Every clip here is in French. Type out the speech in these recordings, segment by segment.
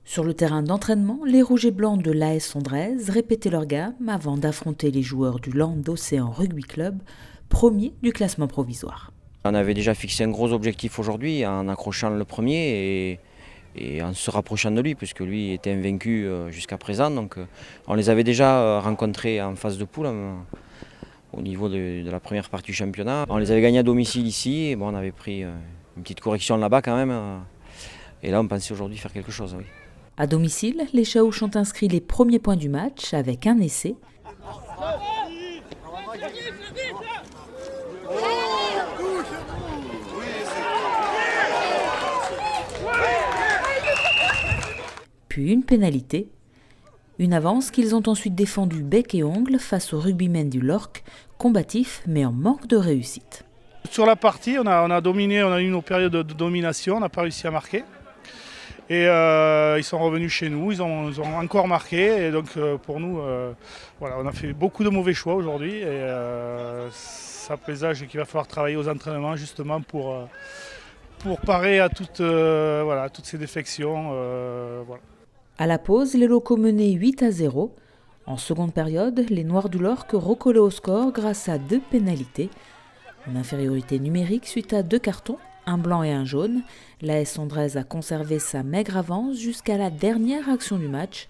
Sur le terrain d'entraînement, les rouges et blancs de l'AS Sondrez répétaient leur gamme avant d'affronter les joueurs du Land Océan Rugby Club, premier du classement provisoire. On avait déjà fixé un gros objectif aujourd'hui en accrochant le premier et en se rapprochant de lui, puisque lui était invaincu jusqu'à présent. Donc, on les avait déjà rencontrés en phase de poule au niveau de la première partie du championnat. On les avait gagnés à domicile ici, et bon, on avait pris une petite correction là-bas quand même. Et là, on pensait aujourd'hui faire quelque chose, oui. À domicile, les Chaouches ont inscrit les premiers points du match avec un essai. Puis une pénalité. Une avance qu'ils ont ensuite défendue bec et ongle face aux rugbymen du Lorc, combatifs mais en manque de réussite. Sur la partie, on a dominé, on a eu nos périodes de domination, on n'a pas réussi à marquer. Et ils sont revenus chez nous, ils ont encore marqué. Et donc pour nous, voilà, on a fait beaucoup de mauvais choix aujourd'hui. Et ça présage qu'il va falloir travailler aux entraînements justement pour parer à toutes ces défections. Voilà. À la pause, les locaux menaient 8-0. En seconde période, les Noirs du Lorc recollaient au score grâce à 2 pénalités. En infériorité numérique suite à 2 cartons, un blanc et un jaune, l'AS Sondrez a conservé sa maigre avance jusqu'à la dernière action du match,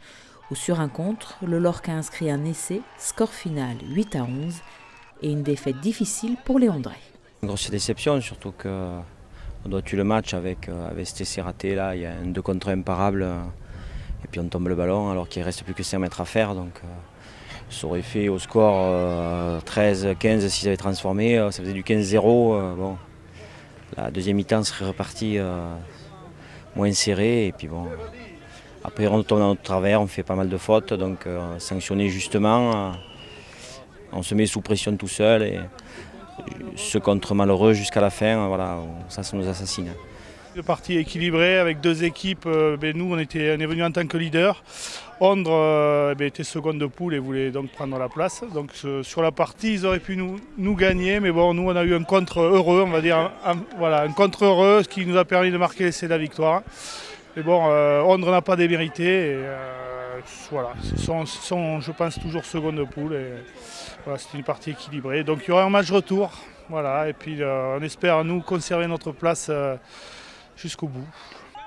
où sur un contre, le Lorc a inscrit un essai, score final 8-11 et une défaite difficile pour les Ondrais. Une grosse déception, surtout qu'on doit tuer le match avec cet essai raté là, il y a un 2 contre 1 imparable. Et puis on tombe le ballon alors qu'il ne reste plus que 5 mètres à faire. Donc ça aurait fait au score 13-15 s'ils avaient transformé. Ça faisait du 15-0. Bon. La deuxième mi-temps serait repartie moins serrée. Et puis bon, après on tombe dans notre travers, on fait pas mal de fautes. Donc sanctionner justement, on se met sous pression tout seul. Et ce contre malheureux jusqu'à la fin, voilà, ça nous assassine. Le parti équilibré avec 2 équipes. Nous, on est venus en tant que leader. Ondre était seconde de poule et voulait donc prendre la place. Donc sur la partie, ils auraient pu nous gagner. Mais bon, nous, on a eu un contre heureux, on va dire. Un contre heureux, ce qui nous a permis de marquer l'essai de la victoire. Mais bon, Ondre n'a pas démérité. Et, voilà, sont, je pense, toujours seconde de poule. Et, voilà, c'est une partie équilibrée. Donc il y aura un match retour. Voilà, et puis on espère, nous, conserver notre place jusqu'au bout.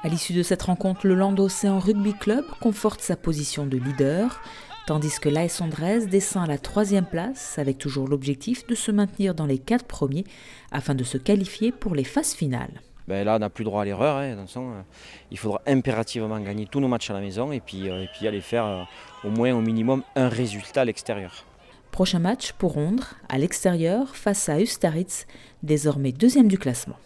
À l'issue de cette rencontre, le Land Océan Rugby Club conforte sa position de leader, tandis que l'AS Sondrez descend à la 3e place avec toujours l'objectif de se maintenir dans les 4 premiers afin de se qualifier pour les phases finales. Là, on n'a plus droit à l'erreur. Il faudra impérativement gagner tous nos matchs à la maison et puis aller faire au moins au minimum un résultat à l'extérieur. Prochain match pour Ondre, à l'extérieur, face à Ustaritz, désormais 2e du classement.